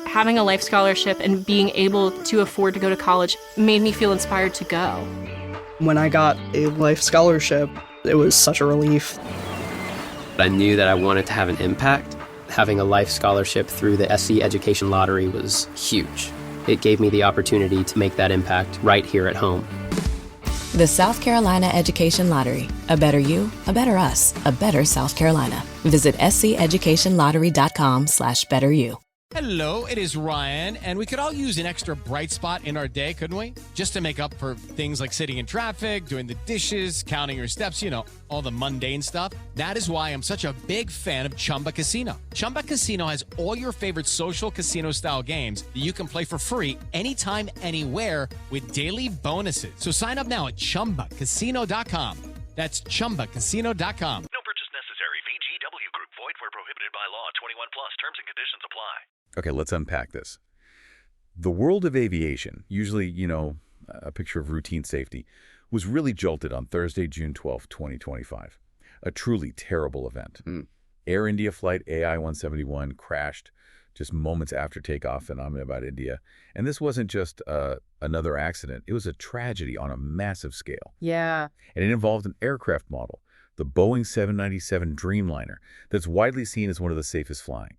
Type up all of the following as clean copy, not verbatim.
having a life scholarship and being able to afford to go to college made me feel inspired to go. When I got a life scholarship, it was such a relief. I knew that I wanted to have an impact. Having a life scholarship through the SC Education Lottery was huge. It gave me the opportunity to make that impact right here at home. The South Carolina Education Lottery. A better you, a better us, a better South Carolina. Visit sceducationlottery.com/betteryou. Hello, it is Ryan, and we could all use an extra bright spot in our day, couldn't we? Just to make up for things like sitting in traffic, doing the dishes, counting your steps, all the mundane stuff. That is why I'm such a big fan of Chumba Casino. Chumba Casino has all your favorite social casino-style games that you can play for free anytime, anywhere with daily bonuses. So sign up now at ChumbaCasino.com. That's ChumbaCasino.com. No purchase necessary. VGW Group. Void where prohibited by law. 21 plus. Terms and conditions apply. Okay, let's unpack this. The world of aviation, usually, a picture of routine safety, was really jolted on Thursday, June 12, 2025. A truly terrible event. Air India flight AI-171 crashed just moments after takeoff in Ahmedabad, India. And this wasn't just another accident. It was a tragedy on a massive scale. Yeah. And it involved an aircraft model, the Boeing 797 Dreamliner, that's widely seen as one of the safest flying.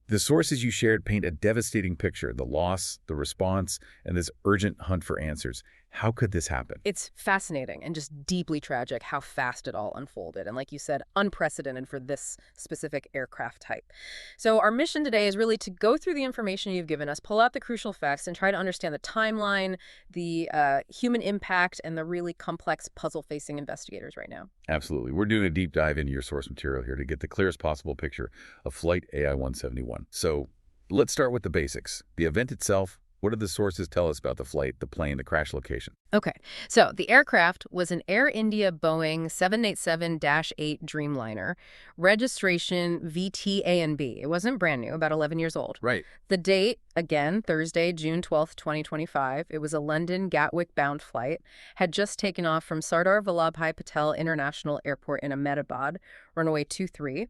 The sources you shared paint a devastating picture, the loss, the response, and this urgent hunt for answers. How could this happen? It's fascinating and just deeply tragic how fast it all unfolded. And like you said, unprecedented for this specific aircraft type. So our mission today is really to go through the information you've given us, pull out the crucial facts, and try to understand the timeline, the human impact, and the really complex puzzle facing investigators right now. Absolutely. We're doing a deep dive into your source material here to get the clearest possible picture of Flight AI-171. So let's start with the basics. The event itself. What did the sources tell us about the flight, the plane, the crash location? Okay, so the aircraft was an Air India Boeing 787-8 Dreamliner, registration VT-A&B. It wasn't brand new, about 11 years old. Right. The date, again, Thursday, June 12th, 2025. It was a London Gatwick-bound flight, had just taken off from Sardar Vallabhbhai Patel International Airport in Ahmedabad, runway 23,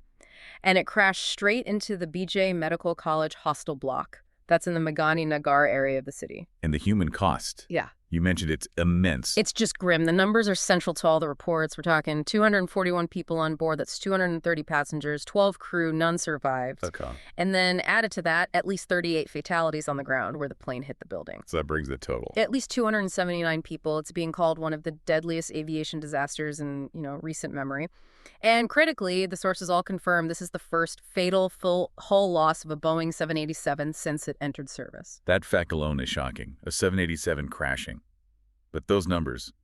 and it crashed straight into the BJ Medical College hostel block. That's in the Meghani Nagar area of the city. And the human cost. Yeah. You mentioned it's immense. It's just grim. The numbers are central to all the reports. We're talking 241 people on board. That's 230 passengers, 12 crew, none survived. Okay. And then added to that, at least 38 fatalities on the ground where the plane hit the building. So that brings the total. At least 279 people. It's being called one of the deadliest aviation disasters in, recent memory. And critically, the sources all confirm this is the first fatal full hull loss of a Boeing 787 since it entered service. That fact alone is shocking. A 787 crashing. But those numbers,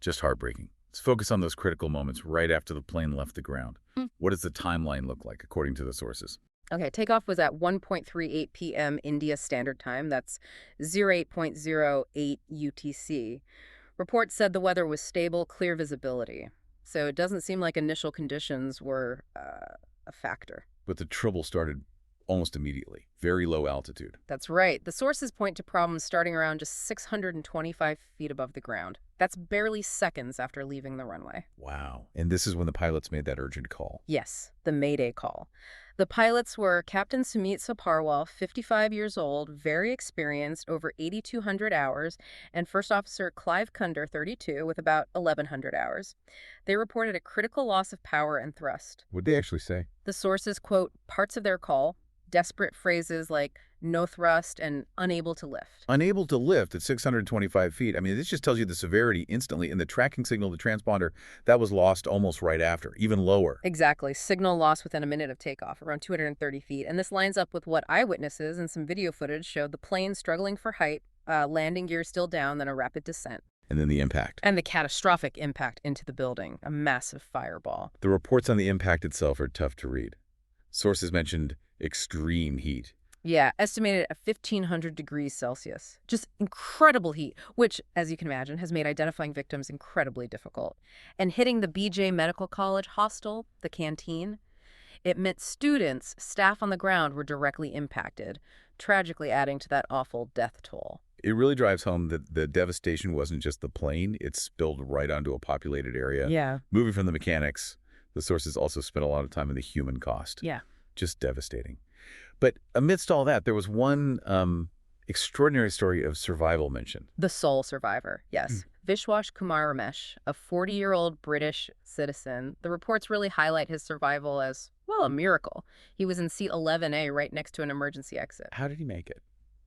just heartbreaking. Let's focus on those critical moments right after the plane left the ground. What does the timeline look like, according to the sources? Okay, takeoff was at 1:38 p.m. India Standard Time. That's 08:08 UTC. Reports said the weather was stable, clear visibility. So it doesn't seem like initial conditions were a factor. But the trouble started almost immediately. Very low altitude. That's right. The sources point to problems starting around just 625 feet above the ground. That's barely seconds after leaving the runway. Wow. And this is when the pilots made that urgent call. Yes, the Mayday call. The pilots were Captain Sumit Saparwal, 55 years old, very experienced, over 8,200 hours, and First Officer Clive Kunder, 32, with about 1,100 hours. They reported a critical loss of power and thrust. What'd they actually say? The sources quote parts of their call, desperate phrases like no thrust and unable to lift. Unable to lift at 625 feet. I mean, this just tells you the severity instantly. And the tracking signal, the transponder, that was lost almost right after, even lower. Exactly. Signal lost within a minute of takeoff, around 230 feet. And this lines up with what eyewitnesses and some video footage showed the plane struggling for height, landing gear still down, then a rapid descent. And then the impact. And the catastrophic impact into the building, a massive fireball. The reports on the impact itself are tough to read. Sources mentioned extreme heat. Yeah, estimated at 1,500 degrees Celsius. Just incredible heat, which, as you can imagine, has made identifying victims incredibly difficult. And hitting the BJ Medical College hostel, the canteen, it meant students, staff on the ground were directly impacted, tragically adding to that awful death toll. It really drives home that the devastation wasn't just the plane. It spilled right onto a populated area. Yeah. Moving from the mechanics, the sources also spent a lot of time in the human cost. Yeah. Just devastating. But amidst all that, there was one extraordinary story of survival mentioned. The sole survivor, yes. Vishwash Kumar Ramesh, a 40-year-old British citizen. The reports really highlight his survival as, well, a miracle. He was in seat 11A right next to an emergency exit. How did he make it,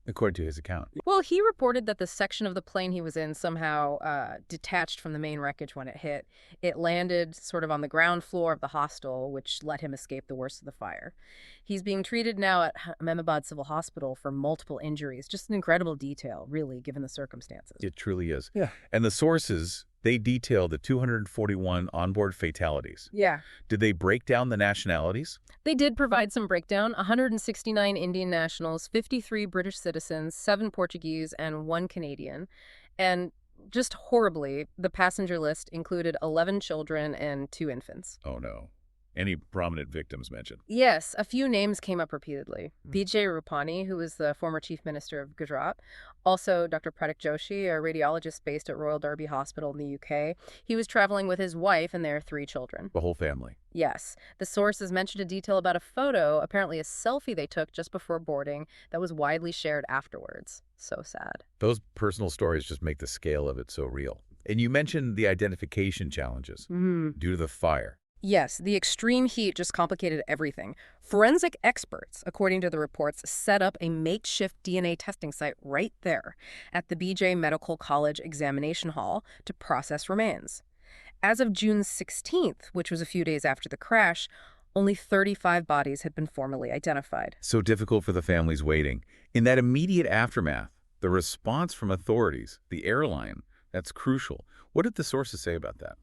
according to his account? Well, he reported that the section of the plane he was in somehow detached from the main wreckage when it hit. It landed sort of on the ground floor of the hostel, which let him escape the worst of the fire. He's being treated now at Ahmedabad Civil Hospital for multiple injuries. Just an incredible detail, really, given the circumstances. It truly is. Yeah. And the sources, they detail the 241 onboard fatalities. Yeah. Did they break down the nationalities? They did provide some breakdown. 169 Indian nationals, 53 British citizens, 7 Portuguese, and 1 Canadian. And just horribly, the passenger list included 11 children and 2 infants. Oh, no. Any prominent victims mentioned? Yes, a few names came up repeatedly. Vijay Rupani, who was the former chief minister of Gujarat. Also, Dr. Pratik Joshi, a radiologist based at Royal Derby Hospital in the UK. He was traveling with his wife and their 3 children. The whole family? Yes. The sources mentioned a detail about a photo, apparently a selfie they took just before boarding, that was widely shared afterwards. So sad. Those personal stories just make the scale of it so real. And you mentioned the identification challenges due to the fire. Yes, the extreme heat just complicated everything. Forensic experts, according to the reports, set up a makeshift DNA testing site right there at the BJ Medical College Examination Hall to process remains. As of June 16th, which was a few days after the crash, only 35 bodies had been formally identified. So difficult for the families waiting. In that immediate aftermath, the response from authorities, the airline, that's crucial. What did the sources say about that?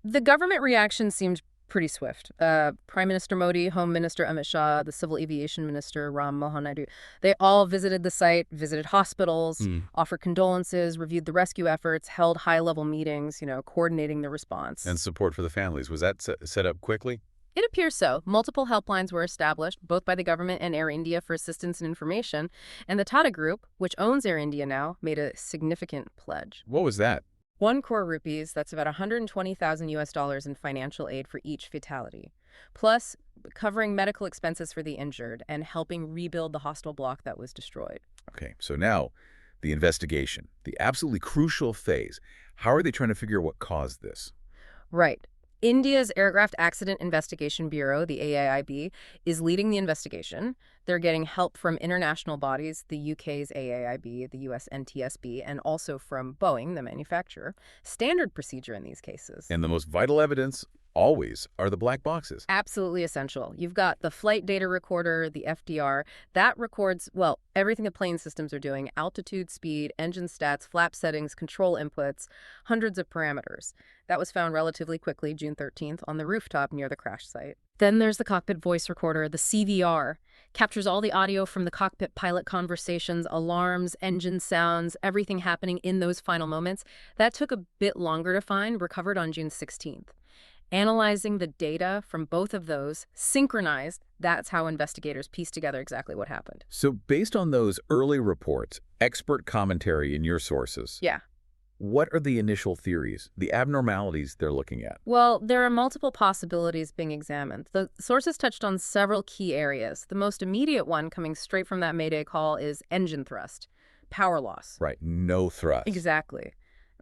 The government reaction seemed pretty swift. Prime Minister Modi, Home Minister Amit Shah, the Civil Aviation Minister Ram Mohan Naidu, they all visited the site, visited hospitals, offered condolences, reviewed the rescue efforts, held high-level meetings, coordinating the response. And support for the families. Was that set up quickly? It appears so. Multiple helplines were established, both by the government and Air India, for assistance and information. And the Tata Group, which owns Air India now, made a significant pledge. What was that? 1 crore rupees, that's about $120,000 in financial aid for each fatality, plus covering medical expenses for the injured and helping rebuild the hostel block that was destroyed. Okay, so now the investigation, the absolutely crucial phase. How are they trying to figure out what caused this? Right. India's Aircraft Accident Investigation Bureau, the AAIB, is leading the investigation. They're getting help from international bodies, the UK's AAIB, the US NTSB, and also from Boeing, the manufacturer. Standard procedure in these cases. And the most vital evidence, always, are the black boxes. Absolutely essential. You've got the flight data recorder, the FDR. That records, well, everything the plane systems are doing: altitude, speed, engine stats, flap settings, control inputs, hundreds of parameters. That was found relatively quickly, June 13th, on the rooftop near the crash site. Then there's the cockpit voice recorder, the CVR. Captures all the audio from the cockpit pilot conversations, alarms, engine sounds, everything happening in those final moments. That took a bit longer to find, recovered on June 16th. Analyzing the data from both of those, synchronized, that's how investigators piece together exactly what happened. So based on those early reports, expert commentary in your sources, Yeah. what are the initial theories, the abnormalities they're looking at? Well, there are multiple possibilities being examined. The sources touched on several key areas. The most immediate one, coming straight from that Mayday call, is engine thrust, power loss. Right, no thrust. Exactly.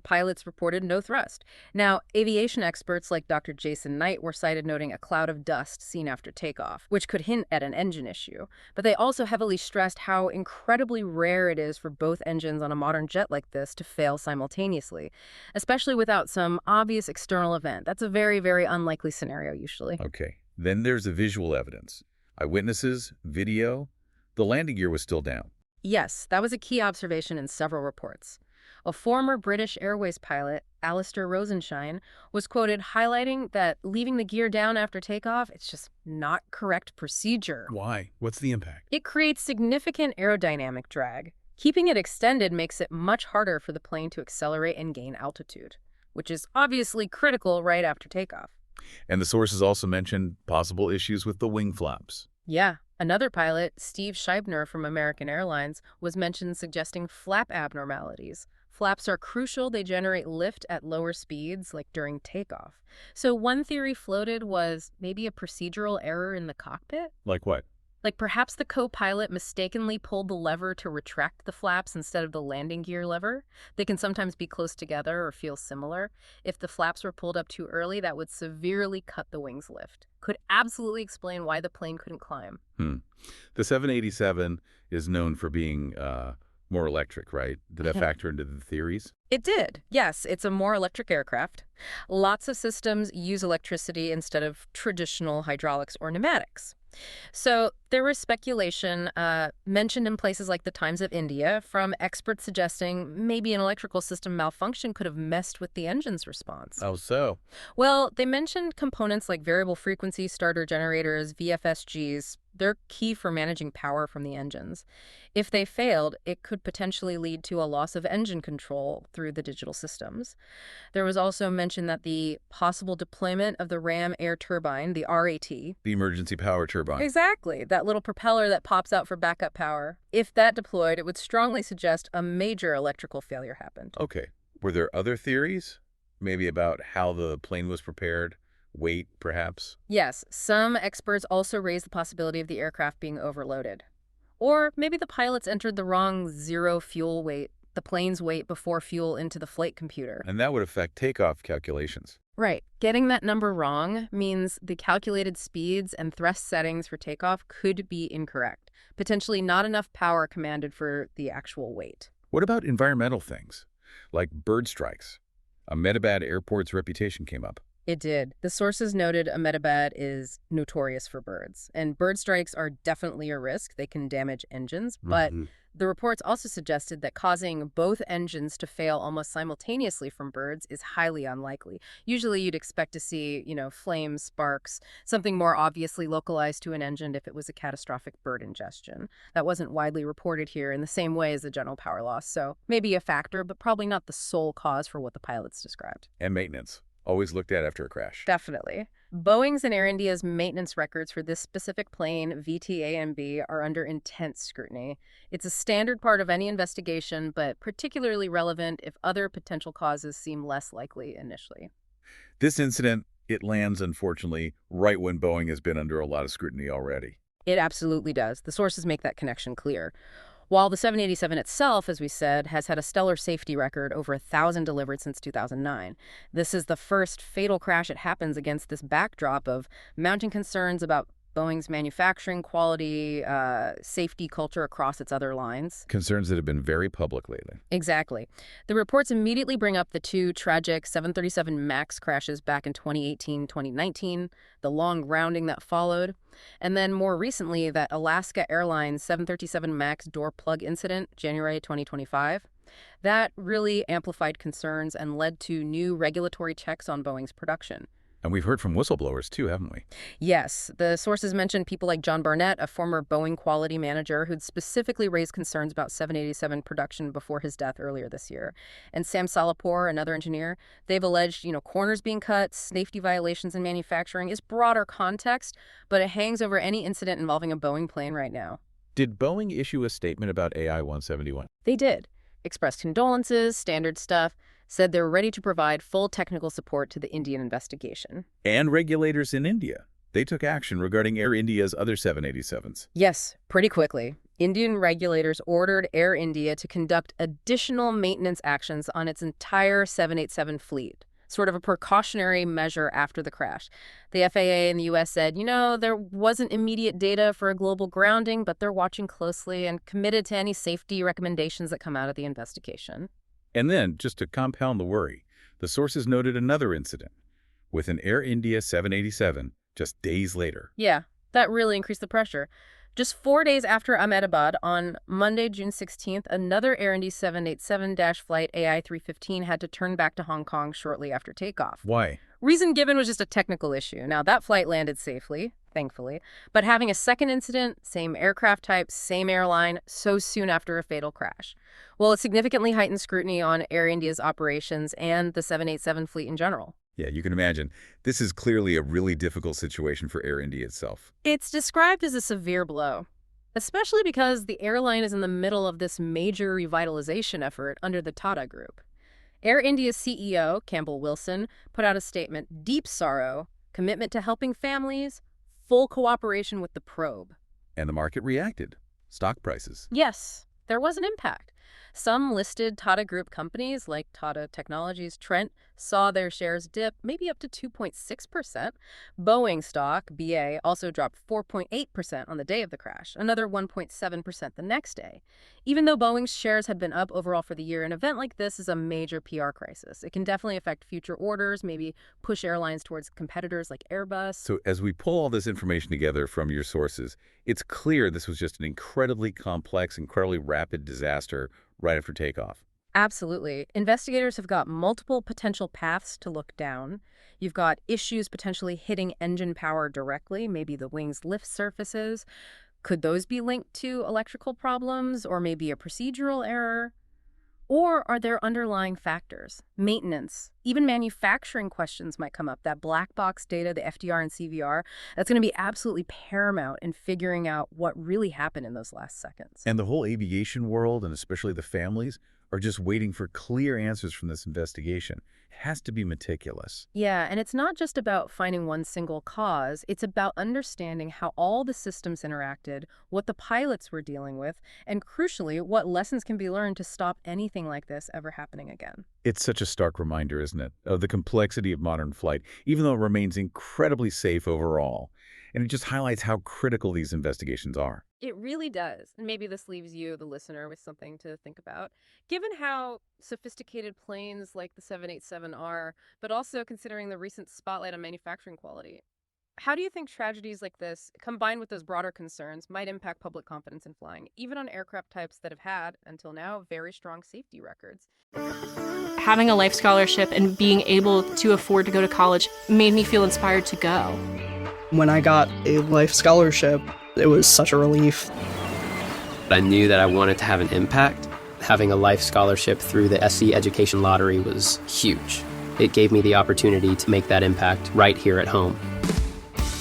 Pilots reported no thrust. Now, aviation experts like Dr. Jason Knight were cited noting a cloud of dust seen after takeoff, which could hint at an engine issue. But they also heavily stressed how incredibly rare it is for both engines on a modern jet like this to fail simultaneously, especially without some obvious external event. That's a very, very unlikely scenario usually. Okay, then there's the visual evidence. Eyewitnesses, video. The landing gear was still down. Yes, that was a key observation in several reports. A former British Airways pilot, Alistair Rosenshine, was quoted highlighting that leaving the gear down after takeoff, it's just not correct procedure. Why? What's the impact? It creates significant aerodynamic drag. Keeping it extended makes it much harder for the plane to accelerate and gain altitude, which is obviously critical right after takeoff. And the sources also mentioned possible issues with the wing flaps. Yeah. Another pilot, Steve Scheibner from American Airlines, was mentioned suggesting flap abnormalities. Flaps are crucial. They generate lift at lower speeds, like during takeoff. So one theory floated was maybe a procedural error in the cockpit? Like what? Like perhaps the co-pilot mistakenly pulled the lever to retract the flaps instead of the landing gear lever. They can sometimes be close together or feel similar. If the flaps were pulled up too early, that would severely cut the wing's lift. Could absolutely explain why the plane couldn't climb. The 787 is known for being more electric, right? Did that factor into the theories? It did. Yes, it's a more electric aircraft. Lots of systems use electricity instead of traditional hydraulics or pneumatics. So there was speculation mentioned in places like the Times of India from experts suggesting maybe an electrical system malfunction could have messed with the engine's response. Oh, so? Well, they mentioned components like variable frequency starter generators, VFSGs. They're key for managing power from the engines. If they failed, it could potentially lead to a loss of engine control through the digital systems. There was also mention that the possible deployment of the Ram air turbine, the RAT. The emergency power turbine. Exactly, that little propeller that pops out for backup power. If that deployed, it would strongly suggest a major electrical failure happened. Okay. Were there other theories? Maybe about how the plane was prepared? Weight, perhaps? Yes, some experts also raised the possibility of the aircraft being overloaded. Or maybe the pilots entered the wrong zero fuel weight, the plane's weight before fuel into the flight computer. And that would affect takeoff calculations. Right. Getting that number wrong means the calculated speeds and thrust settings for takeoff could be incorrect. Potentially not enough power commanded for the actual weight. What about environmental things, like bird strikes? Ahmedabad Airport's reputation came up. It did. The sources noted Ahmedabad is notorious for birds, and bird strikes are definitely a risk. They can damage engines, but the reports also suggested that causing both engines to fail almost simultaneously from birds is highly unlikely. Usually you'd expect to see, flames, sparks, something more obviously localized to an engine if it was a catastrophic bird ingestion. That wasn't widely reported here in the same way as the general power loss, so maybe a factor, but probably not the sole cause for what the pilots described. And maintenance. Always looked at after a crash. Definitely. Boeing's and Air India's maintenance records for this specific plane, VTA and B, are under intense scrutiny. It's a standard part of any investigation, but particularly relevant if other potential causes seem less likely initially. This incident, it lands, unfortunately, right when Boeing has been under a lot of scrutiny already. It absolutely does. The sources make that connection clear. While the 787 itself, as we said, has had a stellar safety record, over 1,000 delivered since 2009. This is the first fatal crash it happens against this backdrop of mounting concerns about Boeing's manufacturing quality, safety culture across its other lines. Concerns that have been very public lately. Exactly. The reports immediately bring up the two tragic 737 MAX crashes back in 2018-2019, the long grounding that followed, and then more recently that Alaska Airlines 737 MAX door plug incident, January 2025. That really amplified concerns and led to new regulatory checks on Boeing's production. And we've heard from whistleblowers, too, haven't we? Yes. The sources mentioned people like John Barnett, a former Boeing quality manager who'd specifically raised concerns about 787 production before his death earlier this year. And Sam Salahpour, another engineer, they've alleged, corners being cut, safety violations in manufacturing is broader context, but it hangs over any incident involving a Boeing plane right now. Did Boeing issue a statement about AI-171? They did. Expressed condolences, standard stuff, said they're ready to provide full technical support to the Indian investigation. And regulators in India. They took action regarding Air India's other 787s. Yes, pretty quickly. Indian regulators ordered Air India to conduct additional maintenance actions on its entire 787 fleet, sort of a precautionary measure after the crash. The FAA in the U.S. said, there wasn't immediate data for a global grounding, but they're watching closely and committed to any safety recommendations that come out of the investigation. And then, just to compound the worry, the sources noted another incident with an Air India 787 just days later. Yeah, that really increased the pressure. Just 4 days after Ahmedabad, on Monday, June 16th, another Air India 787-flight AI-315 had to turn back to Hong Kong shortly after takeoff. Why? Reason given was just a technical issue. Now, that flight landed safely, thankfully, but having a second incident, same aircraft type, same airline, so soon after a fatal crash. Well, it significantly heightened scrutiny on Air India's operations and the 787 fleet in general. Yeah, you can imagine. This is clearly a really difficult situation for Air India itself. It's described as a severe blow, especially because the airline is in the middle of this major revitalization effort under the Tata Group. Air India's CEO, Campbell Wilson, put out a statement: deep sorrow, commitment to helping families, full cooperation with the probe. And the market reacted. Stock prices. Yes, there was an impact. Some listed Tata Group companies like Tata Technologies, Trent, saw their shares dip maybe up to 2.6%. Boeing stock, BA, also dropped 4.8% on the day of the crash, another 1.7% the next day. Even though Boeing's shares had been up overall for the year, an event like this is a major PR crisis. It can definitely affect future orders, maybe push airlines towards competitors like Airbus. So as we pull all this information together from your sources, it's clear this was just an incredibly complex, incredibly rapid disaster right after takeoff. Absolutely. Investigators have got multiple potential paths to look down. You've got issues potentially hitting engine power directly, maybe the wing's lift surfaces. Could those be linked to electrical problems or maybe a procedural error? Or are there underlying factors? Maintenance, even manufacturing questions might come up. That black box data, the FDR and CVR, that's going to be absolutely paramount in figuring out what really happened in those last seconds. And the whole aviation world, and especially the families, are just waiting for clear answers from this investigation. It has to be meticulous. Yeah, and it's not just about finding one single cause. It's about understanding how all the systems interacted, what the pilots were dealing with, and crucially, what lessons can be learned to stop anything like this ever happening again. It's such a stark reminder, isn't it, of the complexity of modern flight, even though it remains incredibly safe overall. And it just highlights how critical these investigations are. It really does. And maybe this leaves you, the listener, with something to think about. Given how sophisticated planes like the 787 are, but also considering the recent spotlight on manufacturing quality, how do you think tragedies like this, combined with those broader concerns, might impact public confidence in flying, even on aircraft types that have had, until now, very strong safety records? Having a life scholarship and being able to afford to go to college made me feel inspired to go. When I got a life scholarship, it was such a relief. I knew that I wanted to have an impact. Having a life scholarship through the SC Education Lottery was huge. It gave me the opportunity to make that impact right here at home.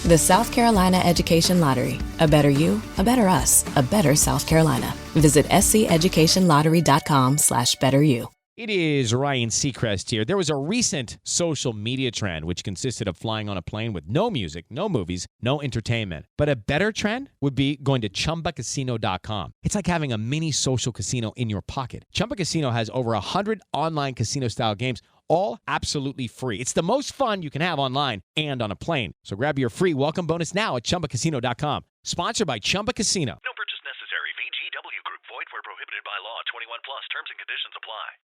The South Carolina Education Lottery. A better you, a better us, a better South Carolina. Visit sceducationlottery.com/betteryou. It is Ryan Seacrest here. There was a recent social media trend which consisted of flying on a plane with no music, no movies, no entertainment. But a better trend would be going to ChumbaCasino.com. It's like having a mini social casino in your pocket. Chumba Casino has over 100 online casino-style games, all absolutely free. It's the most fun you can have online and on a plane. So grab your free welcome bonus now at ChumbaCasino.com. Sponsored by Chumba Casino. No purchase necessary. VGW Group. Void where prohibited by law. 21 plus. Terms and conditions apply.